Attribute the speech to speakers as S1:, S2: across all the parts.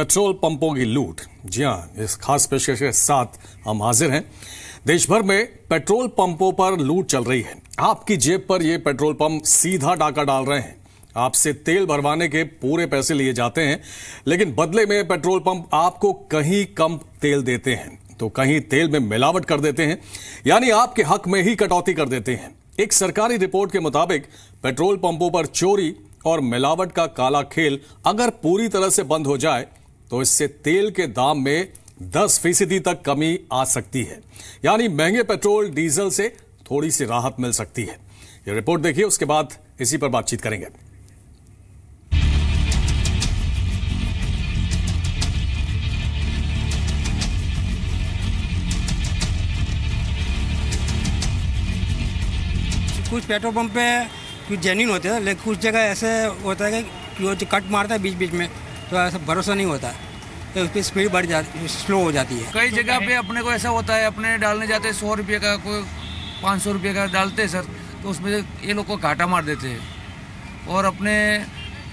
S1: Petrol पंपों की लूट। जी हां, इस खास पेशकश के साथ हम हाजिर हैं। देश भर में पेट्रोल पंपों पर लूट चल रही है। आपकी जेब पर ये पेट्रोल पंप सीधा डाका डाल रहे हैं। आपसे तेल भरवाने के पूरे पैसे लिए जाते हैं, लेकिन बदले में पेट्रोल पंप आपको कहीं कम तेल देते हैं तो कहीं तेल में मिलावट कर देते हैं, यानी आपके हक में ही कटौती कर देते हैं। एक सरकारी रिपोर्ट के मुताबिक पेट्रोल पंपों पर चोरी और मिलावट का काला खेल अगर पूरी तरह से बंद हो जाए तो इससे तेल के दाम में 10% तक कमी आ सकती है, यानी महंगे पेट्रोल डीजल से थोड़ी सी राहत मिल सकती है। ये रिपोर्ट देखिए, उसके बाद इसी पर बातचीत करेंगे।
S2: कुछ पेट्रोल पंप पे कुछ जेन्युइन होते हैं, लेकिन कुछ जगह ऐसे होता है कि वो कट मारता है बीच बीच में, तो ऐसा भरोसा नहीं होता, तो उस पर स्पीड बढ़ जाती, स्लो हो जाती है।
S3: कई जगह पे अपने को ऐसा होता है, अपने डालने जाते हैं 100 रुपये का, कोई 500 रुपये का डालते हैं सर, तो उसमें ये लोग को घाटा मार देते हैं और अपने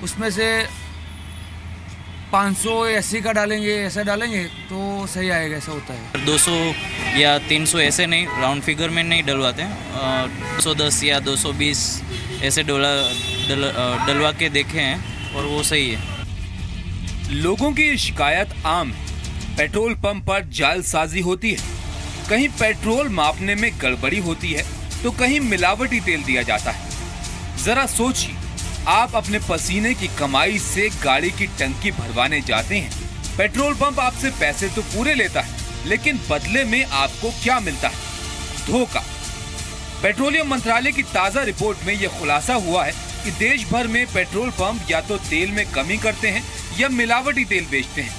S3: उसमें से 580 का डालेंगे, ऐसा डालेंगे तो सही आएगा, ऐसा होता है।
S4: 200 या 300 ऐसे नहीं, राउंड फिगर में नहीं डलवाते हैं, 210 या 220 ऐसे डलवा के देखे हैं और वो सही है।
S5: लोगों की शिकायत आम है, पेट्रोल पंप पर जालसाजी होती है। कहीं पेट्रोल मापने में गड़बड़ी होती है तो कहीं मिलावटी तेल दिया जाता है। जरा सोचिए, आप अपने पसीने की कमाई से गाड़ी की टंकी भरवाने जाते हैं, पेट्रोल पंप आपसे पैसे तो पूरे लेता है, लेकिन बदले में आपको क्या मिलता है? धोखा। पेट्रोलियम मंत्रालय की ताजा रिपोर्ट में यह खुलासा हुआ है कि देश भर में पेट्रोल पंप या तो तेल में कमी करते हैं या मिलावटी तेल बेचते हैं।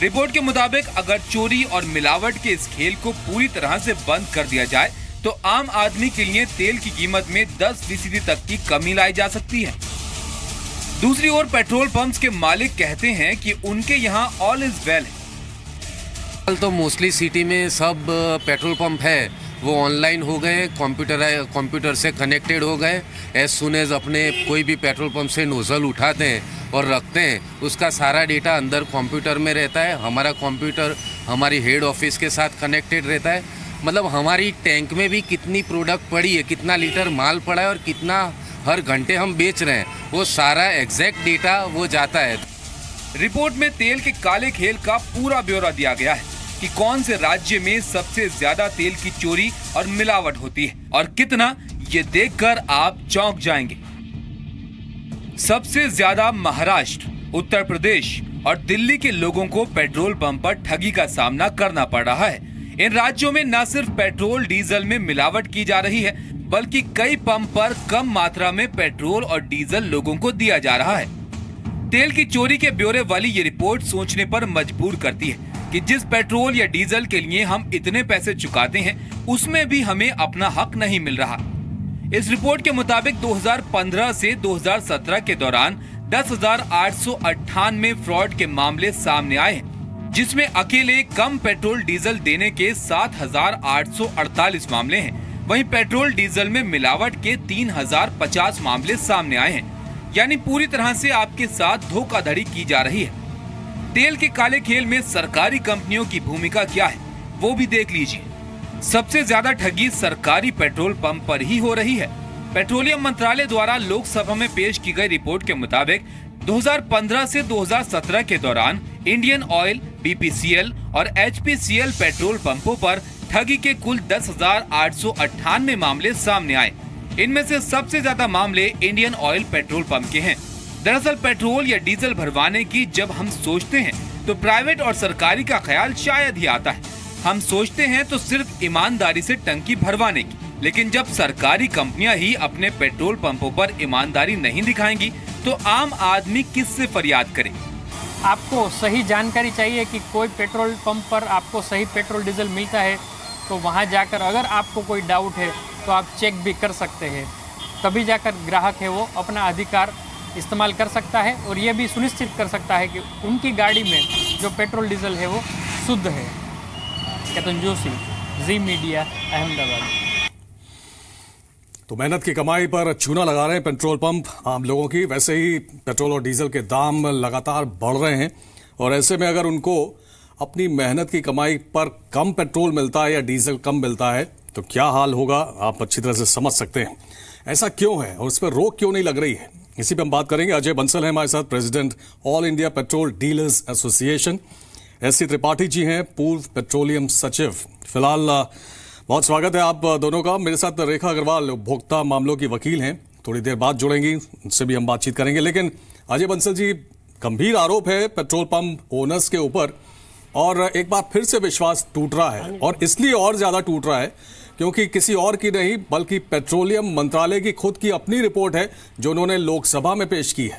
S5: रिपोर्ट के मुताबिक अगर चोरी और मिलावट के इस खेल को पूरी तरह से बंद कर दिया जाए तो आम आदमी के लिए तेल की कीमत में 10% तक की कमी लाई जा सकती है। दूसरी ओर पेट्रोल पंप्स के मालिक कहते हैं कि उनके यहाँ ऑल इज वेल है।
S6: तो मोस्टली सिटी में सब पेट्रोल पंप है वो ऑनलाइन हो गए, कंप्यूटर से कनेक्टेड हो गए। एज सुन एज अपने कोई भी पेट्रोल पंप से नोजल उठाते हैं और रखते हैं, उसका सारा डेटा अंदर कंप्यूटर में रहता है। हमारा कंप्यूटर हमारी हेड ऑफिस के साथ कनेक्टेड रहता है, मतलब हमारी टैंक में भी कितनी प्रोडक्ट पड़ी है, कितना लीटर माल पड़ा है और कितना हर घंटे हम बेच रहे हैं, वो सारा एग्जैक्ट डेटा वो जाता है।
S5: रिपोर्ट में तेल के काले खेल का पूरा ब्यौरा दिया गया है कि कौन से राज्य में सबसे ज्यादा तेल की चोरी और मिलावट होती है और कितना, ये देखकर आप चौंक जाएंगे। सबसे ज्यादा महाराष्ट्र, उत्तर प्रदेश और दिल्ली के लोगों को पेट्रोल पंप पर ठगी का सामना करना पड़ रहा है। इन राज्यों में न सिर्फ पेट्रोल डीजल में मिलावट की जा रही है, बल्कि कई पंप पर कम मात्रा में पेट्रोल और डीजल लोगों को दिया जा रहा है। तेल की चोरी के ब्यौरे वाली ये रिपोर्ट सोचने पर मजबूर करती है कि जिस पेट्रोल या डीजल के लिए हम इतने पैसे चुकाते हैं, उसमें भी हमें अपना हक नहीं मिल रहा। इस रिपोर्ट के मुताबिक 2015 से 2017 के दौरान 10,898 फ्रॉड के मामले सामने आए हैं, जिसमें अकेले कम पेट्रोल डीजल देने के 7,848 मामले हैं। वहीं पेट्रोल डीजल में मिलावट के 3,050 मामले सामने आए हैं, यानी पूरी तरह से आपके साथ धोखाधड़ी की जा रही है। तेल के काले खेल में सरकारी कंपनियों की भूमिका क्या है, वो भी देख लीजिए। सबसे ज्यादा ठगी सरकारी पेट्रोल पंप पर ही हो रही है। पेट्रोलियम मंत्रालय द्वारा लोकसभा में पेश की गई रिपोर्ट के मुताबिक 2015 से 2017 के दौरान इंडियन ऑयल, बीपीसीएल और एचपीसीएल पेट्रोल पंपों पर ठगी के कुल 10,898 मामले सामने आए। इनमें से सबसे ज्यादा मामले इंडियन ऑयल पेट्रोल पंप के हैं। दरअसल पेट्रोल या डीजल भरवाने की जब हम सोचते हैं तो प्राइवेट और सरकारी का ख्याल शायद ही आता है। हम सोचते हैं तो सिर्फ ईमानदारी से टंकी भरवाने की, लेकिन जब सरकारी कंपनियां ही अपने पेट्रोल पंपों पर ईमानदारी नहीं दिखाएंगी तो आम आदमी किससे फरियाद करे?
S7: आपको सही जानकारी चाहिए कि कोई पेट्रोल पंप पर आपको सही पेट्रोल डीजल मिलता है, तो वहां जाकर अगर आपको कोई डाउट है तो आप चेक भी कर सकते हैं। तभी जाकर ग्राहक है वो अपना अधिकार इस्तेमाल कर सकता है और ये भी सुनिश्चित कर सकता है कि उनकी गाड़ी में जो पेट्रोल डीजल है वो शुद्ध है। केतन जोशी, जी मीडिया, अहमदाबाद।
S1: तो मेहनत की कमाई पर चूना लगा रहे हैं पेट्रोल पंप आम लोगों की। वैसे ही पेट्रोल और डीजल के दाम लगातार बढ़ रहे हैं। और ऐसे में अगर उनको अपनी मेहनत की कमाई पर कम पेट्रोल मिलता है या डीजल कम मिलता है तो क्या हाल होगा, आप अच्छी तरह से समझ सकते हैं। ऐसा क्यों है और उस पर रोक क्यों नहीं लग रही है, इसी पे हम बात करेंगे। अजय बंसल है हमारे साथ, president all India petrol dealers association. SC Tripathi ji हैं, पूर्व पेट्रोलियम सचिव। फिलहाल बहुत स्वागत है आप दोनों का। मेरे साथ रेखा अग्रवाल उपभोक्ता मामलों की वकील हैं, थोड़ी देर बाद जुड़ेंगी, उनसे भी हम बातचीत करेंगे। लेकिन अजय बंसल जी, गंभीर आरोप है पेट्रोल पंप ओनर्स के ऊपर और एक बार फिर से विश्वास टूट रहा है और इसलिए और ज्यादा टूट रहा है क्योंकि किसी और की नहीं बल्कि पेट्रोलियम मंत्रालय की खुद की अपनी रिपोर्ट है जो उन्होंने लोकसभा में पेश की है।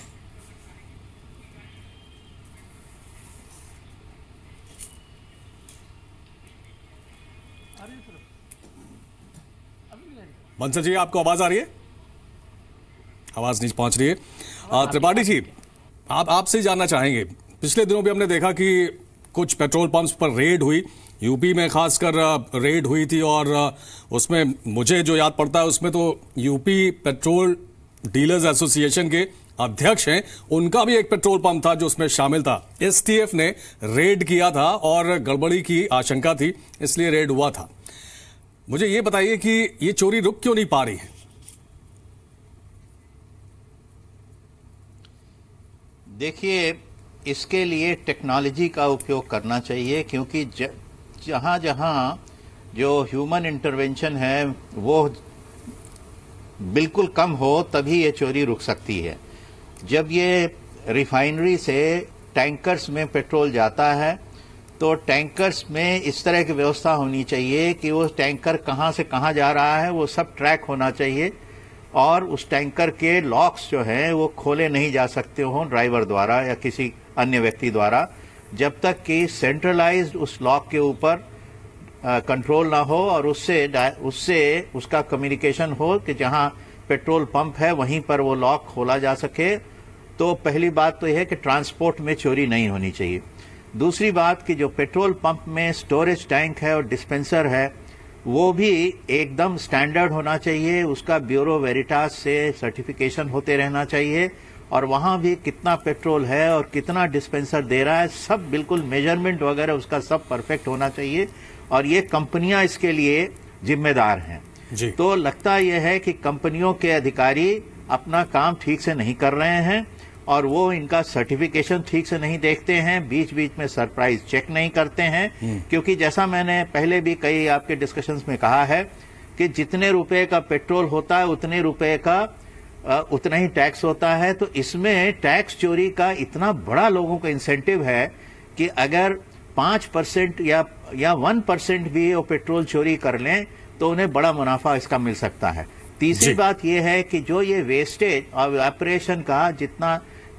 S1: बंसल जी, आपको आवाज आ रही है? आवाज नहीं पहुंच रही है। त्रिपाठी जी, आपसे जानना चाहेंगे, पिछले दिनों भी हमने देखा कि कुछ पेट्रोल पंप्स पर रेड हुई, यूपी में खासकर रेड हुई थी और उसमें मुझे जो याद पड़ता है उसमें तो यूपी पेट्रोल डीलर्स एसोसिएशन के अध्यक्ष हैं, उनका भी एक पेट्रोल पंप था जो उसमें शामिल था। एसटीएफ ने रेड किया था और गड़बड़ी की आशंका थी, इसलिए रेड हुआ था। मुझे ये बताइए कि ये चोरी रुक क्यों नहीं पा रही है?
S8: देखिए, इसके लिए टेक्नोलॉजी का उपयोग करना चाहिए क्योंकि जहां जहां जो ह्यूमन इंटरवेंशन है वो बिल्कुल कम हो तभी ये चोरी रुक सकती है। जब ये रिफाइनरी से टैंकर्स में पेट्रोल जाता है तो टैंकर्स में इस तरह की व्यवस्था होनी चाहिए कि वो टैंकर कहां से कहां जा रहा है वो सब ट्रैक होना चाहिए और उस टैंकर के लॉक्स जो हैं वो खोले नहीं जा सकते हों ड्राइवर द्वारा या किसी अन्य व्यक्ति द्वारा, जब तक कि सेंट्रलाइज्ड उस लॉक के ऊपर कंट्रोल ना हो और उससे उसका कम्युनिकेशन हो कि जहां पेट्रोल पंप है वहीं पर वो लॉक खोला जा सके। तो पहली बात तो यह है कि ट्रांसपोर्ट में चोरी नहीं होनी चाहिए। दूसरी बात कि जो पेट्रोल पंप में स्टोरेज टैंक है और डिस्पेंसर है वो भी एकदम स्टैंडर्ड होना चाहिए, उसका ब्यूरो वेरिटास से सर्टिफिकेशन होते रहना चाहिए और वहां भी कितना पेट्रोल है और कितना डिस्पेंसर दे रहा है सब बिल्कुल मेजरमेंट वगैरह उसका सब परफेक्ट होना चाहिए और ये कंपनियां इसके लिए जिम्मेदार हैं जी। तो लगता यह है कि कंपनियों के अधिकारी अपना काम ठीक से नहीं कर रहे हैं और वो इनका सर्टिफिकेशन ठीक से नहीं देखते हैं, बीच बीच में सरप्राइज चेक नहीं करते हैं क्योंकि जैसा मैंने पहले भी कई आपके डिस्कशंस में कहा है कि जितने रुपए का पेट्रोल होता है उतने रुपए का उतना ही टैक्स होता है। तो इसमें टैक्स चोरी का इतना बड़ा लोगों का इंसेंटिव है कि अगर 5% या 1% भी वो पेट्रोल चोरी कर लें तो उन्हें बड़ा मुनाफा इसका मिल सकता है। तीसरी बात यह है कि जो ये वेस्टेज और इवेपोरेशन का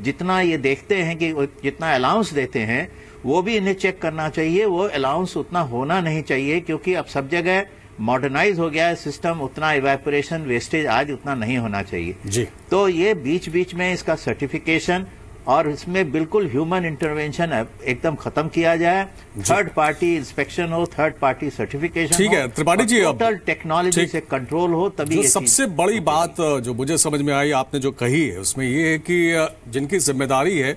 S8: जितना ये देखते हैं कि जितना अलाउंस देते हैं वो भी इन्हें चेक करना चाहिए। वो अलाउंस उतना होना नहीं चाहिए क्योंकि अब सब जगह मॉडर्नाइज हो गया है सिस्टम, उतना इवेपोरेशन वेस्टेज आज उतना नहीं होना चाहिए जी। तो ये बीच बीच में इसका सर्टिफिकेशन और इसमें बिल्कुल ह्यूमन इंटरवेंशन एकदम खत्म किया जाए, थर्ड पार्टी इंस्पेक्शन हो, थर्ड पार्टी सर्टिफिकेशन। ठीक है
S1: त्रिपाठी जी,
S8: टोटल टेक्नोलॉजी से कंट्रोल हो तभी।
S1: जो सबसे बड़ी बात जो मुझे समझ में आई आपने जो कही है उसमें ये है कि जिनकी जिम्मेदारी है,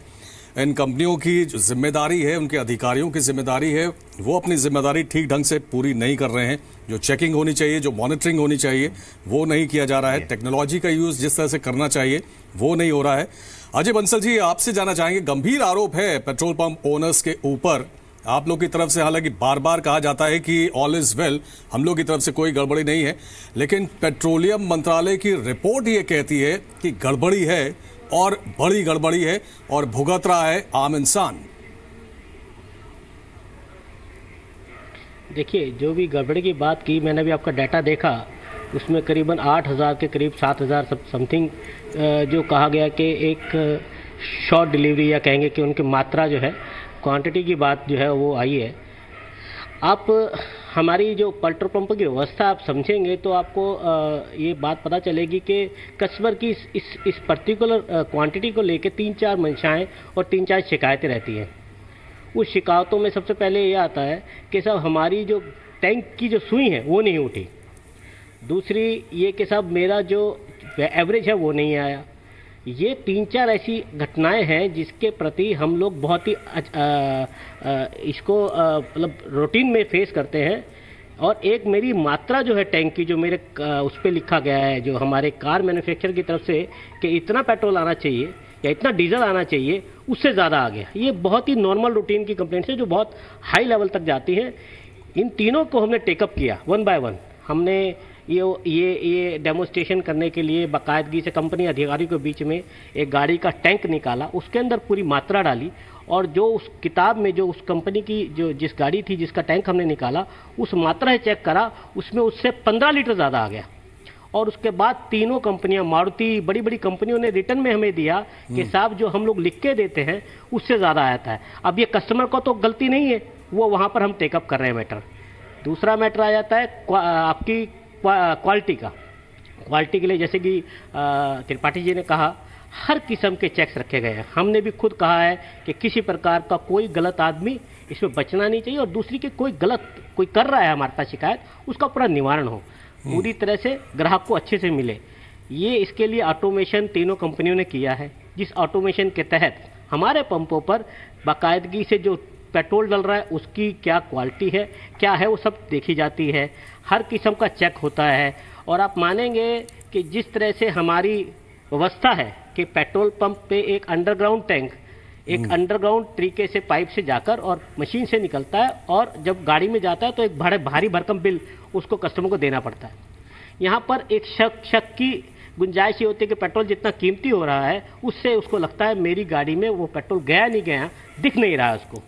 S1: इन कंपनियों की जो जिम्मेदारी है, उनके अधिकारियों की जिम्मेदारी है, वो अपनी जिम्मेदारी ठीक ढंग से पूरी नहीं कर रहे हैं। जो चेकिंग होनी चाहिए, जो मॉनिटरिंग होनी चाहिए वो नहीं किया जा रहा है। टेक्नोलॉजी का यूज जिस तरह से करना चाहिए वो नहीं हो रहा है। अजय बंसल जी, आपसे जानना चाहेंगे, गंभीर आरोप है पेट्रोल पंप ओनर्स के ऊपर आप लोग की तरफ से, हालांकि बार बार कहा जाता है कि ऑल इज वेल, हम लोग की तरफ से कोई गड़बड़ी नहीं है, लेकिन पेट्रोलियम मंत्रालय की रिपोर्ट ये कहती है कि गड़बड़ी है और बड़ी गड़बड़ी है और भुगत रहा है आम इंसान।
S9: देखिए, जो भी गड़बड़ी की बात की, मैंने भी आपका डाटा देखा, उसमें करीबन 8,000 के करीब 7,000 समथिंग जो कहा गया कि एक शॉर्ट डिलीवरी या कहेंगे कि उनकी मात्रा जो है, क्वांटिटी की बात जो है वो आई है। आप हमारी जो पेट्रोल पंप की व्यवस्था आप समझेंगे तो आपको ये बात पता चलेगी कि कस्टमर की इस पर्टिकुलर क्वांटिटी को लेकर 3-4 मंशाएं और 3-4 शिकायतें रहती हैं। उस शिकायतों में सबसे पहले ये आता है कि साहब हमारी जो टैंक की जो सुई है वो नहीं उठी। दूसरी ये कि साहब मेरा जो एवरेज है वो नहीं आया। ये 3-4 ऐसी घटनाएं हैं जिसके प्रति हम लोग बहुत ही इसको मतलब रूटीन में फेस करते हैं। और एक मेरी मात्रा जो है टैंक की, जो मेरे उस पर लिखा गया है जो हमारे कार मैन्युफैक्चरर की तरफ से कि इतना पेट्रोल आना चाहिए या इतना डीजल आना चाहिए, उससे ज़्यादा आ गया। ये बहुत ही नॉर्मल रूटीन की कंप्लेंट्स है जो बहुत हाई लेवल तक जाती हैं। इन तीनों को हमने टेकअप किया 1 बाय 1। हमने ये डेमोस्ट्रेशन करने के लिए बाकायदगी से कंपनी अधिकारियों के बीच में एक गाड़ी का टैंक निकाला, उसके अंदर पूरी मात्रा डाली और जो उस किताब में जो उस कंपनी की जो जिस गाड़ी थी जिसका टैंक हमने निकाला उस मात्रा से चेक करा, उसमें उससे 15 लीटर ज़्यादा आ गया। और उसके बाद तीनों कंपनियां, मारुति, बड़ी बड़ी कंपनियों ने रिटर्न में हमें दिया कि साहब जो हम लोग लिख के देते हैं उससे ज़्यादा आता है। अब ये कस्टमर को तो गलती नहीं है, वो वहाँ पर हम टेकअप कर रहे हैं मैटर। दूसरा मैटर आ जाता है आपकी क्वालिटी का। क्वालिटी के लिए जैसे कि त्रिपाठी जी ने कहा, हर किस्म के चेक्स रखे गए हैं। हमने भी खुद कहा है कि किसी प्रकार का कोई गलत आदमी इसमें बचना नहीं चाहिए और दूसरी की कोई कर रहा है हमारे पास शिकायत, उसका पूरा निवारण हो, पूरी तरह से ग्राहक को अच्छे से मिले। ये इसके लिए ऑटोमेशन तीनों कंपनियों ने किया है, जिस ऑटोमेशन के तहत हमारे पंपों पर बाकायदगी से जो पेट्रोल डल रहा है उसकी क्या क्वालिटी है, क्या है, वो सब देखी जाती है। हर किस्म का चेक होता है। और आप मानेंगे कि जिस तरह से हमारी व्यवस्था है कि पेट्रोल पंप पे एक अंडरग्राउंड टैंक एक अंडरग्राउंड तरीके से पाइप से जाकर और मशीन से निकलता है और जब गाड़ी में जाता है तो एक भारी भरकम बिल उसको कस्टमर को देना पड़ता है। यहाँ पर एक शक की गुंजाइश ये होती है कि पेट्रोल जितना कीमती हो रहा है उससे उसको लगता है मेरी गाड़ी में वो पेट्रोल गया नहीं गया, दिख नहीं रहा है उसको।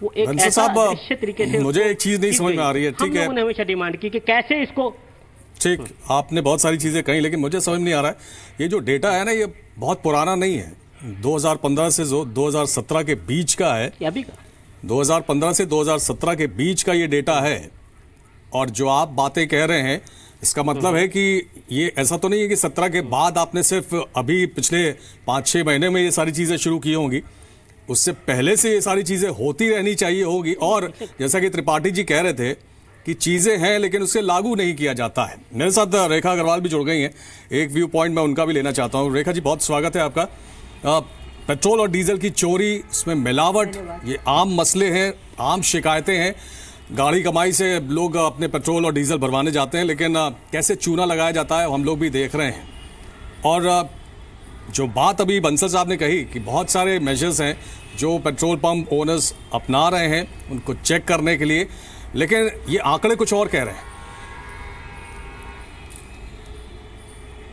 S9: वो एक ऐसा दृश्य तरीके से
S1: मुझे एक चीज नहीं समझ में आ रही है। ठीक है,
S9: हम लोगों ने हमेशा डिमांड की कि कैसे इसको,
S1: ठीक, आपने बहुत सारी चीजें कही लेकिन मुझे समझ नहीं आ रहा है ये जो डेटा है ना ये बहुत पुराना नहीं है, 2015 से 2017 के बीच का है।
S9: अभी का
S1: 2015 से 2017 के बीच का ये डेटा है। और जो आप बातें कह रहे हैं इसका मतलब है कि ये ऐसा तो नहीं है कि 17 के बाद आपने सिर्फ अभी पिछले 5-6 महीने में ये सारी चीजें शुरू की होंगी, उससे पहले से ये सारी चीजें होती रहनी चाहिए होगी। और जैसा कि त्रिपाठी जी कह रहे थे कि चीजें हैं लेकिन उसे लागू नहीं किया जाता है। मेरे साथ रेखा अग्रवाल भी जुड़ गई हैं, एक व्यू पॉइंट मैं उनका भी लेना चाहता हूं। रेखा जी, बहुत स्वागत है आपका। पेट्रोल और डीजल की चोरी, इसमें मिलावट, ये आम मसले हैं, आम शिकायतें हैं। गाड़ी कमाई से लोग अपने पेट्रोल और डीजल भरवाने जाते हैं लेकिन कैसे चूना लगाया जाता है हम लोग भी देख रहे हैं। और जो बात अभी बंसल साहब ने कही कि बहुत सारे मेजर्स हैं जो पेट्रोल पंप ओनर्स अपना रहे हैं उनको चेक करने के लिए, लेकिन ये आंकड़े कुछ और कह रहे हैं।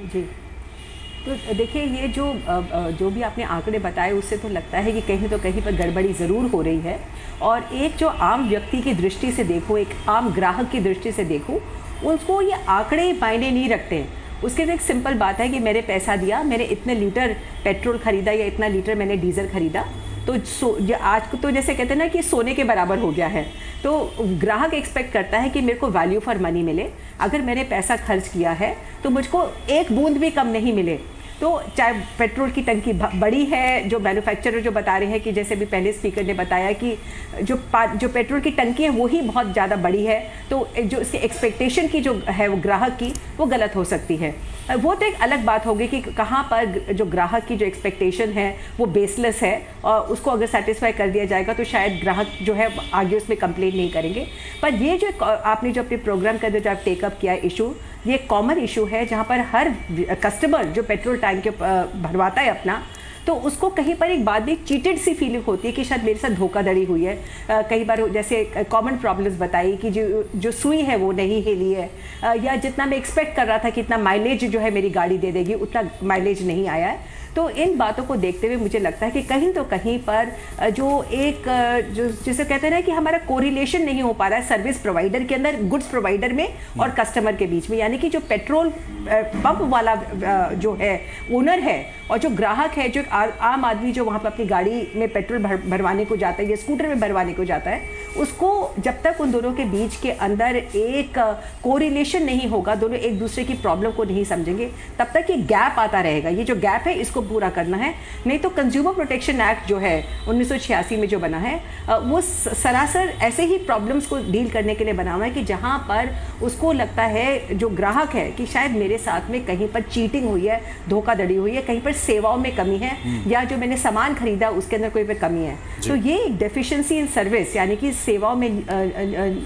S10: जी, तो देखिए ये जो भी आपने आंकड़े बताए उससे तो लगता है कि कहीं तो कहीं पर गड़बड़ी ज़रूर हो रही है। और एक जो आम व्यक्ति की दृष्टि से देखो, एक आम ग्राहक की दृष्टि से देखो, उसको ये आंकड़े मायने नहीं रखते हैं। उसके लिए एक सिंपल बात है कि मैंने पैसा दिया, मैंने इतने लीटर पेट्रोल खरीदा या इतना लीटर मैंने डीजल खरीदा, तो आज को तो जैसे कहते हैं ना कि सोने के बराबर हो गया है। तो ग्राहक एक्सपेक्ट करता है कि मेरे को वैल्यू फॉर मनी मिले। अगर मैंने पैसा खर्च किया है तो मुझको एक बूंद भी कम नहीं मिले। तो चाहे पेट्रोल की टंकी बड़ी है, जो मैन्युफैक्चरर जो बता रहे हैं कि जैसे भी पहले स्पीकर ने बताया कि जो पेट्रोल की टंकी है वो ही बहुत ज़्यादा बड़ी है, तो जो इसकी एक्सपेक्टेशन की जो है वो ग्राहक की वो गलत हो सकती है। वो तो एक अलग बात होगी कि कहाँ पर जो ग्राहक की जो एक्सपेक्टेशन है वो बेसलेस है और उसको अगर सेटिस्फाई कर दिया जाएगा तो शायद ग्राहक जो है आगे उसमें कंप्लेन नहीं करेंगे। पर ये जो आपने जो अपने प्रोग्राम का जो आप टेकअप किया इशू, ये कॉमन इशू है जहाँ पर हर कस्टमर जो पेट्रोल टैंक भरवाता है अपना, तो उसको कहीं पर एक बाद में चीटेड सी फीलिंग होती है कि शायद मेरे साथ धोखाधड़ी हुई है। कई बार जैसे कॉमन प्रॉब्लम्स बताई कि जो सुई है वो नहीं हिली है, या जितना मैं एक्सपेक्ट कर रहा था कि इतना माइलेज जो है मेरी गाड़ी दे देगी उतना माइलेज नहीं आया है। तो इन बातों को देखते हुए मुझे लगता है कि कहीं तो कहीं पर जो जिसे कहते हैं ना कि हमारा कोरिलेशन नहीं हो पा रहा है सर्विस प्रोवाइडर के अंदर, गुड्स प्रोवाइडर में और कस्टमर के बीच में। यानी कि जो पेट्रोल पंप वाला जो है ओनर है और जो ग्राहक है, जो आम आदमी जो वहाँ पर अपनी गाड़ी में पेट्रोल भरवाने को जाता है या स्कूटर में भरवाने को जाता है, उसको जब तक उन दोनों के बीच के अंदर एक कोरिलेशन नहीं होगा, दोनों एक दूसरे की प्रॉब्लम को नहीं समझेंगे, तब तक ये गैप आता रहेगा। ये जो गैप है इसको उसको पूरा करना है। नहीं तो कंज्यूमर प्रोटेक्शन एक्ट जो है 1986 में जो बना है वो सरासर ऐसे ही प्रॉब्लम्स को डील करने के लिए बना हुआ है कि जहां पर उसको लगता है जो ग्राहक है कि शायद मेरे साथ में कहीं पर चीटिंग हुई है, धोखाधड़ी हुई है, कहीं पर सेवाओं में कमी है, या जो मैंने सामान खरीदा उसके अंदर कोई कमी है, तो ये एक डेफिशिएंसी इन सर्विस यानी कि सेवाओं में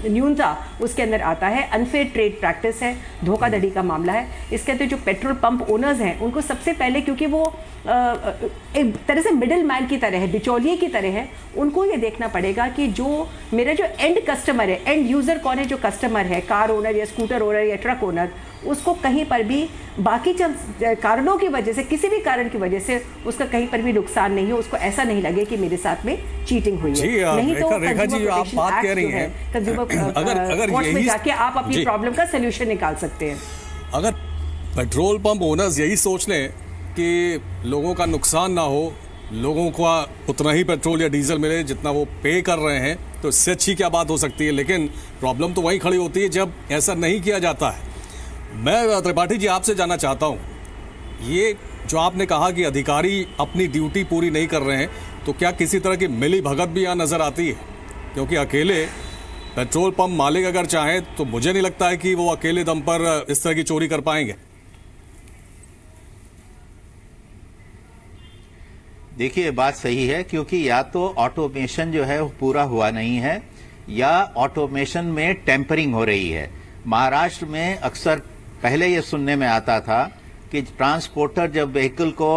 S10: न्यूनता उसके अंदर आता है। अनफेयर ट्रेड प्रैक्टिस है, धोखाधड़ी का मामला है। इसके अंदर जो पेट्रोल पंप ओनर्स हैं उनको सबसे पहले, क्योंकि वो एक तरह से मिडिल मैन की तरह है, बिचौलिए की तरह है, उनको ये देखना पड़ेगा कि जो मेरा जो एंड कस्टमर है, एंड यूजर कौन है, जो कस्टमर है, कार ओनर या स्कूटर ओनर या ट्रक ओनर, उसको कहीं पर भी बाकी कारणों की वजह से, किसी भी कारण की वजह से उसका कहीं पर भी नुकसान नहीं हो, उसको ऐसा नहीं लगे कि मेरे साथ में चीटिंग हुई है। नहीं तो
S1: रेखा जी जो आप बात कह रही हैं,
S10: अगर कोर्ट में जाके आप अपनी प्रॉब्लम का सोल्यूशन निकाल सकते हैं।
S1: अगर पेट्रोल पंप ओनर्स यही सोच लें कि लोगों का नुकसान ना हो, लोगों को उतना ही पेट्रोल या डीजल मिले जितना वो पे कर रहे हैं, तो इससे अच्छी क्या बात हो सकती है। लेकिन प्रॉब्लम तो वहीं खड़ी होती है जब ऐसा नहीं किया जाता है। मैं त्रिपाठी जी आपसे जानना चाहता हूं, ये जो आपने कहा कि अधिकारी अपनी ड्यूटी पूरी नहीं कर रहे हैं, तो क्या किसी तरह की मिली भगत भी यहाँ नजर आती है? क्योंकि अकेले पेट्रोल पंप मालिक अगर चाहें तो मुझे नहीं लगता है कि वो अकेले दम पर इस तरह की चोरी कर पाएंगे।
S8: देखिए बात सही है, क्योंकि या तो ऑटोमेशन जो है वो पूरा हुआ नहीं है या ऑटोमेशन में टेम्परिंग हो रही है। महाराष्ट्र में अक्सर पहले ये सुनने में आता था कि ट्रांसपोर्टर जब व्हीकल को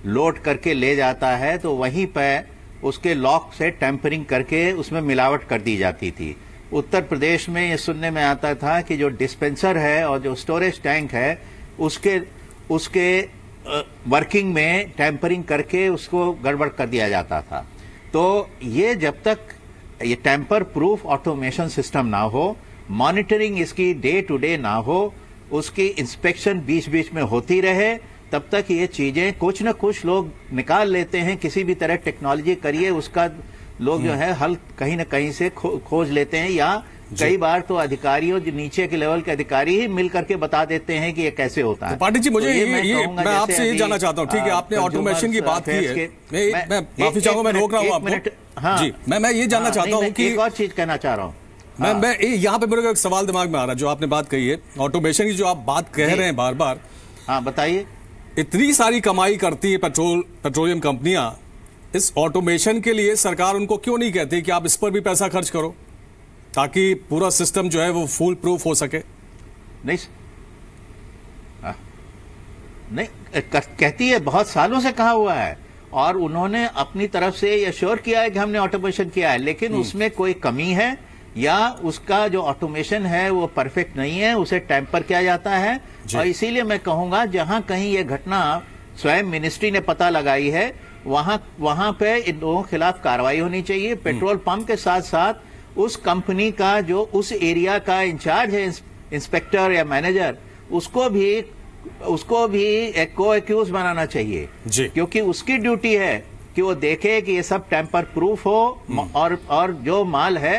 S8: लोड करके ले जाता है तो वहीं पर उसके लॉक से टेम्परिंग करके उसमें मिलावट कर दी जाती थी। उत्तर प्रदेश में ये सुनने में आता था कि जो डिस्पेंसर है और जो स्टोरेज टैंक है उसके वर्किंग में टेम्परिंग करके उसको गड़बड़ कर दिया जाता था। तो ये जब तक ये टेम्पर प्रूफ ऑटोमेशन सिस्टम ना हो, मॉनिटरिंग इसकी डे टू डे ना हो, उसकी इंस्पेक्शन बीच बीच में होती रहे, तब तक ये चीजें कुछ न कुछ लोग निकाल लेते हैं। किसी भी तरह टेक्नोलॉजी करिए उसका लोग जो है हल कहीं न कहीं से खोज लेते हैं, या कई बार तो अधिकारियों जो नीचे के लेवल के अधिकारी ही मिल करके बता देते हैं कि ये कैसे होता है।
S1: पाटिल जी मुझे मैं आपसे ये जानना चाहता हूँ, ठीक है आपने ऑटोमेशन की बात की है, मैं माफी चाहूंगा, मैं रोक रहा हूँ आपको। हाँ जी, मैं ये जानना चाहता हूँ कि
S8: एक और चीज कहना चाह रहा हूँ।
S1: मैं यहाँ पे मेरे को एक सवाल दिमाग में आ रहा है, जो आपने बात कही है ऑटोमेशन की, जो आप बात कह रहे हैं बार बार।
S8: हाँ बताइए।
S1: इतनी सारी कमाई करती है पेट्रोलियम कंपनियां, इस ऑटोमेशन के लिए सरकार उनको क्यों नहीं कहती कि आप इस पर भी पैसा खर्च करो ताकि पूरा सिस्टम जो है वो फुल प्रूफ हो सके?
S8: नहीं कहती है, बहुत सालों से कहा हुआ है और उन्होंने अपनी तरफ से ये श्योर किया है कि हमने ऑटोमेशन किया है, लेकिन उसमें कोई कमी है या उसका जो ऑटोमेशन है वो परफेक्ट नहीं है, उसे टेम्पर किया जाता है। और इसीलिए मैं कहूंगा जहां कहीं ये घटना स्वयं मिनिस्ट्री ने पता लगाई है वहां पे इन लोगों के खिलाफ कार्रवाई होनी चाहिए। पेट्रोल पंप के साथ साथ उस कंपनी का जो उस एरिया का इंचार्ज है, इंस्पेक्टर या मैनेजर, उसको भी एक को एक्यूज बनाना चाहिए, क्योंकि उसकी ड्यूटी है कि वो देखे कि ये सब टेम्पर प्रूफ हो और जो माल है,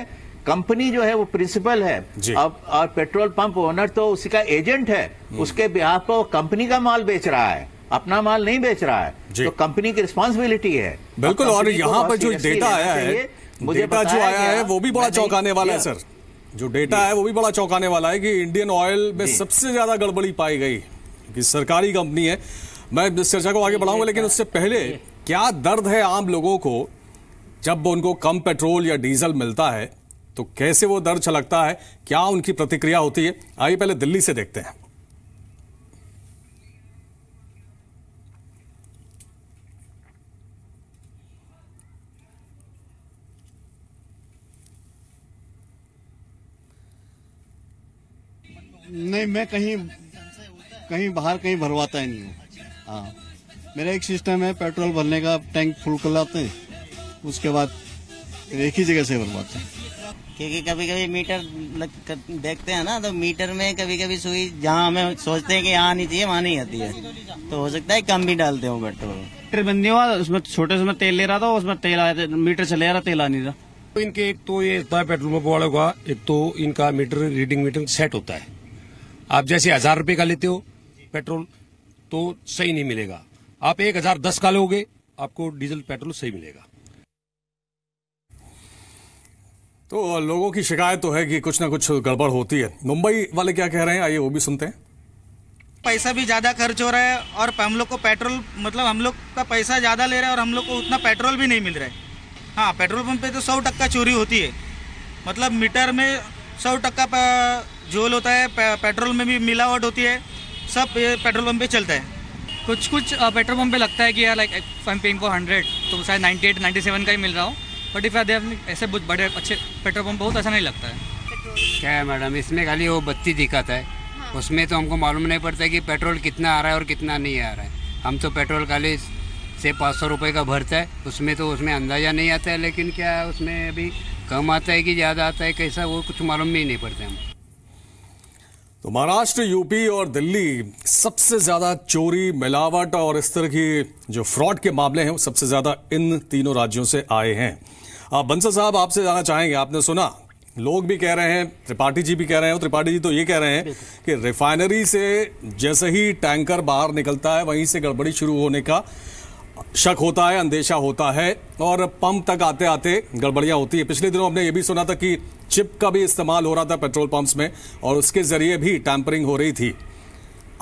S8: कंपनी जो है वो प्रिंसिपल है अब, और पेट्रोल पंप ओनर तो उसी का एजेंट है, उसके बिहाफ पर कंपनी का माल बेच रहा है, अपना माल नहीं बेच रहा है, तो कंपनी की रिस्पॉन्सिबिलिटी है।
S1: बिल्कुल। और यहाँ पर जो डेटा आया है, डेटा जो आया है वो भी बड़ा चौंकाने वाला है सर। जो डेटा है वो भी बड़ा चौंकाने वाला है कि इंडियन ऑयल में सबसे ज्यादा गड़बड़ी पाई गई, कि सरकारी कंपनी है। मैं इस चर्चा को आगे बढ़ाऊंगा, लेकिन उससे पहले क्या दर्द है आम लोगों को जब उनको कम पेट्रोल या डीजल मिलता है, तो कैसे वो दर्द छलकता है, क्या उनकी प्रतिक्रिया होती है? आइए पहले दिल्ली से देखते हैं।
S11: नहीं, मैं कहीं बाहर कहीं भरवाता ही नहीं हूँ। हाँ, मेरा एक सिस्टम है, पेट्रोल भरने का टैंक फुल कर लाते हैं, उसके बाद एक ही जगह से भरवाते हैं।
S12: क्योंकि कभी कभी मीटर देखते हैं ना, तो मीटर में कभी कभी सुई जहाँ हमें सोचते हैं कि यहाँ आनी चाहिए वहाँ नहीं आती है, तो हो सकता है कम भी डालते हो पेट्रोल।
S13: मीटर बंद नहीं हुआ, उसमें छोटे से मैं तेल ले रहा था, उसमें तेल आया, मीटर चले जा रहा, तेल आ नहीं रहा।
S14: इनके एक तो ये होता है पेट्रोल पंप वालों का, एक तो इनका रीडिंग सेट होता है। आप जैसे 1000 रुपए का लेते हो पेट्रोल तो सही नहीं मिलेगा, आप 1010 का लोगे, आपको डीजल पेट्रोल सही मिलेगा।
S1: तो लोगों की शिकायत तो है कि कुछ ना कुछ गड़बड़ होती है। मुंबई वाले क्या कह रहे हैं, आइए वो भी सुनते हैं।
S15: पैसा भी ज़्यादा खर्च हो रहा है और हम लोग को पेट्रोल, मतलब हम लोग का पैसा ज़्यादा ले रहा है और हम लोग को उतना पेट्रोल भी नहीं मिल रहा है। हाँ, पेट्रोल पंप पे तो 100% चोरी होती है, मतलब मीटर में 100% झोल होता है, पेट्रोल में भी मिलावट होती है, सब पेट्रोल पंप पे चलता है।
S16: कुछ पेट्रोल पंप पे लगता है कि यार like I am paying for 100 तो शायद 98-97 का ही मिल रहा हो, बट इफ ऐसे बहुत बड़े अच्छे पेट्रोल पंप बहुत ऐसा नहीं लगता है।
S17: क्या है मैडम, इसमें खाली वो बत्ती दिखाता है, उसमें तो हमको मालूम नहीं पड़ता कि पेट्रोल कितना आ रहा है और कितना नहीं आ रहा है। हम तो पेट्रोल खाली से 500 रुपये का भरता है, उसमें अंदाज़ा नहीं आता है, लेकिन क्या उसमें अभी कम आता है कि ज़्यादा आता है कैसा, वो कुछ मालूम ही नहीं पड़ता है।
S1: तो महाराष्ट्र, यूपी और दिल्ली सबसे ज्यादा चोरी, मिलावट और इस तरह की जो फ्रॉड के मामले हैं वो सबसे ज्यादा इन तीनों राज्यों से आए हैं। बंसल साहब, आपसे जाना चाहेंगे, आपने सुना लोग भी कह रहे हैं, त्रिपाठी जी भी कह रहे हैं, त्रिपाठी जी तो ये कह रहे हैं कि रिफाइनरी से जैसे ही टैंकर बाहर निकलता है वहीं से गड़बड़ी शुरू होने का शक होता है, अंदेशा होता है और पंप तक आते आते गड़बड़ियां होती है। पिछले दिनों हमने ये भी सुना था कि चिप का भी इस्तेमाल हो रहा था पेट्रोल पंप्स में और उसके जरिए भी टैंपरिंग हो रही थी।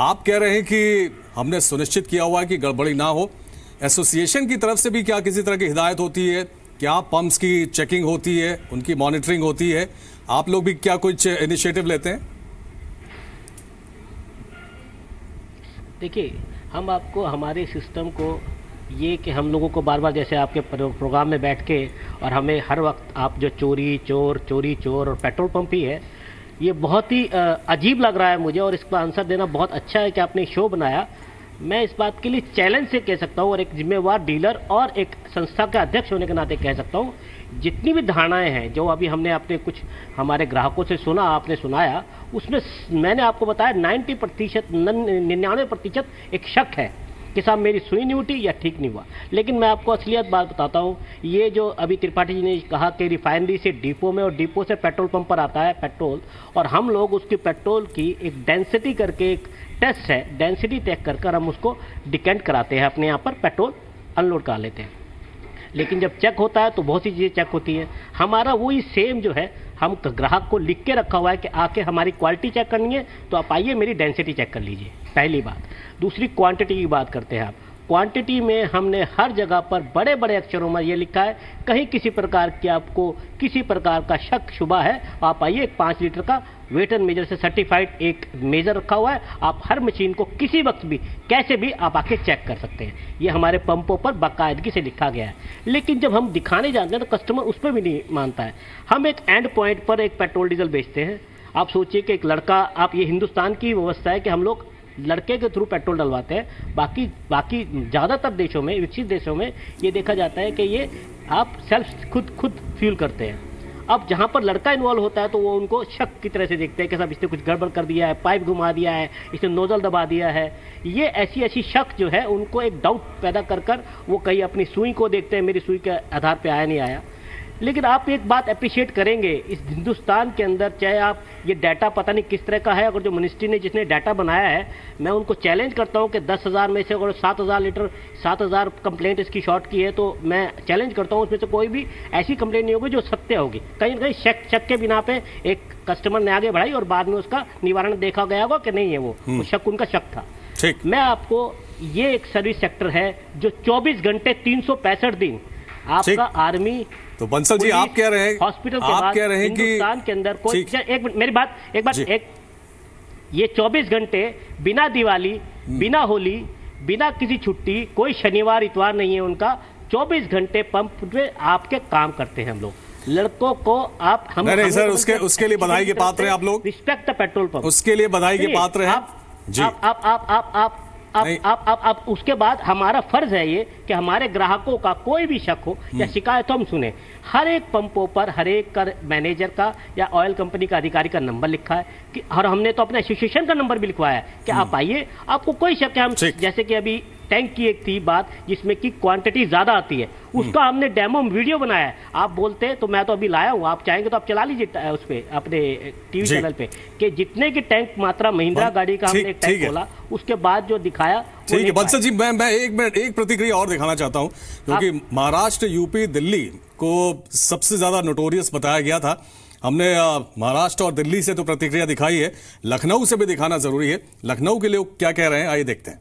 S1: आप कह रहे हैं कि हमने सुनिश्चित किया हुआ है कि गड़बड़ी ना हो। एसोसिएशन की तरफ से भी क्या किसी तरह की हिदायत होती है? क्या पंप्स की चेकिंग होती है, उनकी मॉनिटरिंग होती है? आप लोग भी क्या कुछ इनिशिएटिव लेते हैं?
S9: देखिए, हम आपको हमारे सिस्टम को ये कि हम लोगों को बार बार जैसे आपके प्रोग्राम में बैठ के और हमें हर वक्त आप जो चोरी चोर और पेट्रोल पंप ही है, ये बहुत ही अजीब लग रहा है मुझे और इसका आंसर देना बहुत अच्छा है कि आपने शो बनाया। मैं इस बात के लिए चैलेंज से कह सकता हूँ और एक जिम्मेवार डीलर और एक संस्था के अध्यक्ष होने के नाते कह सकता हूँ, जितनी भी धारणाएं हैं जो अभी हमने अपने कुछ हमारे ग्राहकों से सुना, आपने सुनाया, उसमें मैंने आपको बताया 99% एक शक है कि साहब मेरी सुई नहीं उठी या ठीक नहीं हुआ। लेकिन मैं आपको असलियत बात बताता हूँ, ये जो अभी त्रिपाठी जी ने कहा कि रिफाइनरी से डिपो में और डिपो से पेट्रोल पंप पर आता है पेट्रोल, और हम लोग उसकी पेट्रोल की एक डेंसिटी करके एक टेस्ट है, डेंसिटी चेक कर हम उसको डिकेंट कराते हैं, अपने यहाँ पर पेट्रोल अनलोड करा लेते हैं। लेकिन जब चेक होता है तो बहुत सी चीज़ें चेक होती हैं। हमारा वही सेम जो है, हम ग्राहक को लिख के रखा हुआ है कि आके हमारी क्वालिटी चेक करनी है तो आप आइए मेरी डेंसिटी चेक कर लीजिए, पहली बात। दूसरी, क्वांटिटी की बात करते हैं आप। क्वांटिटी में हमने हर जगह पर बड़े बड़े अक्षरों में ये लिखा है, कहीं किसी प्रकार की आपको किसी प्रकार का शक शुबा है, आप आइए। 5 लीटर का वेट एंड मेजर से सर्टिफाइड एक मेजर रखा हुआ है, आप हर मशीन को किसी वक्त भी कैसे भी आप आके चेक कर सकते हैं। ये हमारे पंपों पर बाकायदगी से लिखा गया है। लेकिन जब हम दिखाने जाते हैं तो कस्टमर उस पर भी नहीं मानता है। हम एक एंड पॉइंट पर एक पेट्रोल डीजल बेचते हैं। आप सोचिए कि एक लड़का, आप ये हिंदुस्तान की व्यवस्था है कि हम लोग लड़के के थ्रू पेट्रोल डलवाते हैं। बाकी ज़्यादातर देशों में, विकसित देशों में ये देखा जाता है कि ये आप सेल्फ खुद फ्यूल करते हैं। अब जहाँ पर लड़का इन्वॉल्व होता है तो वो उनको शक की तरह से देखते हैं कि साहब इसने कुछ गड़बड़ कर दिया है, पाइप घुमा दिया है, इसने नोजल दबा दिया है। ये ऐसी शक जो है उनको एक डाउट पैदा कर वो कहीं अपनी सुई को देखते हैं, मेरी सुई के आधार पे आया नहीं आया। लेकिन आप एक बात अप्रिशिएट करेंगे, इस हिंदुस्तान के अंदर चाहे आप ये डाटा पता नहीं किस तरह का है, अगर जो मिनिस्ट्री ने जिसने डाटा बनाया है, मैं उनको चैलेंज करता हूं कि 10,000 में से अगर 7,000 कंप्लेंट इसकी शॉर्ट की है तो मैं चैलेंज करता हूं उसमें से कोई भी ऐसी कंप्लेंट नहीं होगी जो सत्य होगी। कहीं ना कहीं शक के बिना पे एक कस्टमर ने आगे बढ़ाई और बाद में उसका निवारण देखा गया होगा कि नहीं है वो शक, उनका शक था। मैं आपको, ये एक सर्विस सेक्टर है जो 24 घंटे 365 दिन आपका आर्मी,
S1: तो बंसल जी आप कह रहे हैं,
S9: हॉस्पिटल के
S1: आप
S9: बाद
S1: कह रहे हैं कि
S9: हिंदुस्तान के अंदर कोई, एक मेरी बात ये 24 घंटे बिना दिवाली, बिना होली, बिना किसी छुट्टी, कोई शनिवार इतवार नहीं है उनका, 24 घंटे पंप पे आपके काम करते हैं हम लोग। लड़कों को आप हम
S1: नहीं सर, उसके लिए बधाई के पात्र हैं आप लोग।
S9: रिस्पेक्ट द पेट्रोल पंप,
S1: उसके लिए बधाई के पात्र हैं जी।
S9: आप उसके बाद हमारा फर्ज है ये कि हमारे ग्राहकों का कोई भी शक हो या शिकायत हम सुने। हर एक पंपों पर हर एक मैनेजर का या ऑयल कंपनी का अधिकारी का नंबर लिखा है कि, और हमने तो अपने एसोसिएशन का नंबर भी लिखवाया है कि आप आइए, आपको कोई शक है हम, जैसे कि अभी टैंक की एक थी बात जिसमें कि क्वांटिटी ज़्यादा आती है, उसका हमने डेमो वीडियो बनाया है। आप बोलते तो मैं तो अभी लाया हूँ, आप चाहेंगे तो आप चला लीजिए उस पर अपने टीवी चैनल पे कि जितने की टैंक मात्रा महिंद्रा गाड़ी का हमने एक टैंक खोला, उसके बाद जो दिखाया।
S1: ठीक है बंसल जी, मैं एक प्रतिक्रिया और दिखाना चाहता हूँ, क्योंकि महाराष्ट्र, यूपी, दिल्ली को सबसे ज्यादा नोटोरियस बताया गया था। हमने महाराष्ट्र और दिल्ली से तो प्रतिक्रिया दिखाई है, लखनऊ से भी दिखाना जरूरी है। लखनऊ के लोग क्या कह रहे हैं, आइए देखते हैं।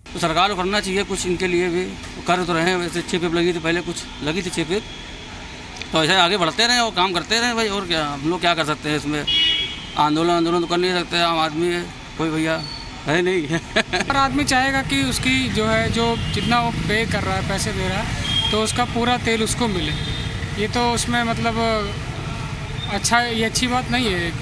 S18: तो सरकार को करना चाहिए कुछ इनके लिए भी, कर तो रहे हैं। वैसे चिप लगी थी पहले, कुछ लगी थी चिप, तो ऐसे आगे बढ़ते रहें और काम करते रहें भाई, और क्या हम लोग क्या कर सकते हैं इसमें। आंदोलन तो कर नहीं सकते, आम आदमी है कोई भैया है नहीं।
S19: हर आदमी चाहेगा कि उसकी जो है, जो जितना वो पे कर रहा है, पैसे दे रहा है, तो उसका पूरा तेल उसको मिले। ये तो उसमें मतलब अच्छा, ये अच्छी बात नहीं है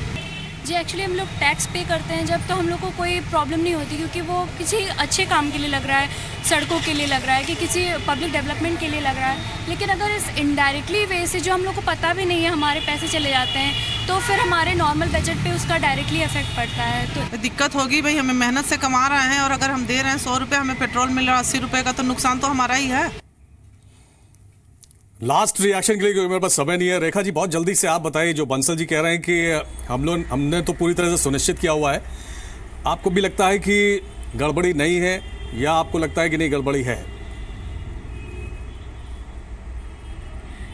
S20: जी। एक्चुअली हम लोग टैक्स पे करते हैं जब, तो हम लोग को कोई प्रॉब्लम नहीं होती, क्योंकि वो किसी अच्छे काम के लिए लग रहा है, सड़कों के लिए लग रहा है, कि किसी पब्लिक डेवलपमेंट के लिए लग रहा है। लेकिन अगर इस इनडायरेक्टली वे से जो हम लोग को पता भी नहीं है हमारे पैसे चले जाते हैं, तो फिर हमारे नॉर्मल बजट पे उसका डायरेक्टली इफेक्ट पड़ता है। तो
S21: दिक्कत होगी भाई, हमें मेहनत से कमा रहे हैं और अगर हम दे रहे हैं 100 रुपये, हमें पेट्रोल मिल रहा है 80 रुपये का, तो नुकसान तो हमारा ही है।
S1: लास्ट रिएक्शन के लिए, क्योंकि मेरे पास समय नहीं है, रेखा जी बहुत जल्दी से आप बताइए। जो बंसल जी कह रहे हैं कि हमने तो पूरी तरह से सुनिश्चित किया हुआ है, आपको भी लगता है कि गड़बड़ी नहीं है, या आपको लगता है कि नहीं गड़बड़ी है?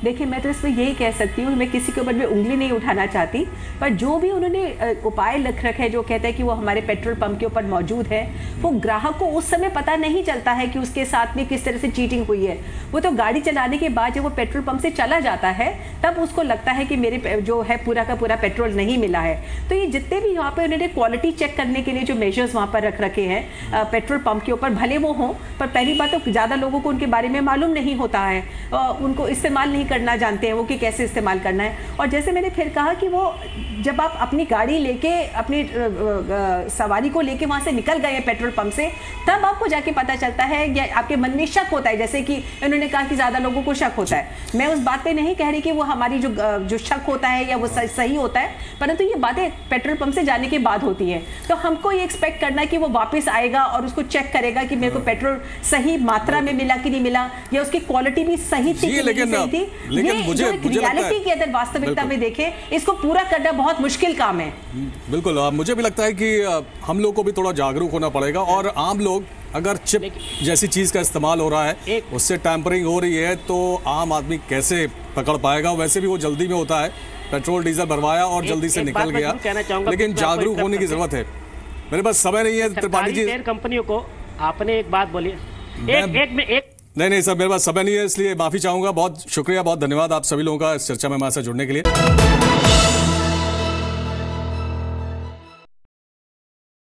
S10: देखिए, मैं तो इसमें यही कह सकती हूँ, मैं किसी के ऊपर भी उंगली नहीं उठाना चाहती, पर जो भी उन्होंने उपाय लिख रखे हैं, जो कहते हैं कि वो हमारे पेट्रोल पंप के ऊपर मौजूद है, वो ग्राहक को उस समय पता नहीं चलता है कि उसके साथ में किस तरह से चीटिंग हुई है। वो तो गाड़ी चलाने के बाद जब वो पेट्रोल पंप से चला जाता है, तब उसको लगता है कि मेरे जो है पूरा का पूरा पेट्रोल नहीं मिला है। तो ये जितने भी यहाँ पर उन्होंने क्वालिटी चेक करने के लिए जो मेजर्स वहाँ पर रख रखे हैं पेट्रोल पंप के ऊपर, भले वो हों, पर पहली बात तो ज़्यादा लोगों को उनके बारे में मालूम नहीं होता है, उनको इस्तेमाल नहीं करना जानते हैं वो कि कैसे इस्तेमाल करना है। और जैसे मैंने फिर कहा कि वो जब आप अपनी गाड़ी लेके, अपनी सवारी को लेके वहां से निकल गए पेट्रोल पंप से, तब आपको जाके पता चलता है, या आपके मन में शक होता है, जैसे कि उन्होंने कहा कि ज्यादा लोगों को शक होता है। मैं उस बात पे नहीं कह रही कि वो हमारी जो शक होता है या वो सही होता है, परंतु ये बातें पेट्रोल पंप से जाने के बाद होती है। तो हमको ये एक्सपेक्ट करना है कि वो वापस आएगा और उसको चेक करेगा कि मेरे को पेट्रोल सही मात्रा में मिला कि नहीं मिला, या उसकी क्वालिटी भी सही थी कि नहीं सही थी। ये रियलिटी की अगर वास्तविकता में देखें, इसको पूरा करना बहुत मुश्किल काम है।
S1: बिल्कुल, मुझे भी लगता है कि हम लोग को भी थोड़ा जागरूक होना पड़ेगा, और आम लोग अगर चिप जैसी चीज का इस्तेमाल हो रहा है, उससे टैंपरिंग हो रही है, तो आम आदमी कैसे पकड़ पाएगा? वैसे भी वो जल्दी में होता है, पेट्रोल डीजल भरवाया और जल्दी से निकल गया, लेकिन जागरूक होने की जरूरत है। मेरे पास समय नहीं है त्रिपाठी जी।
S9: कंपनियों को आपने एक बात बोली,
S1: नहीं सर, मेरे पास समय नहीं है, इसलिए माफी चाहूंगा। बहुत शुक्रिया, बहुत धन्यवाद आप सभी लोगों का इस चर्चा में हमारे साथ जुड़ने के लिए।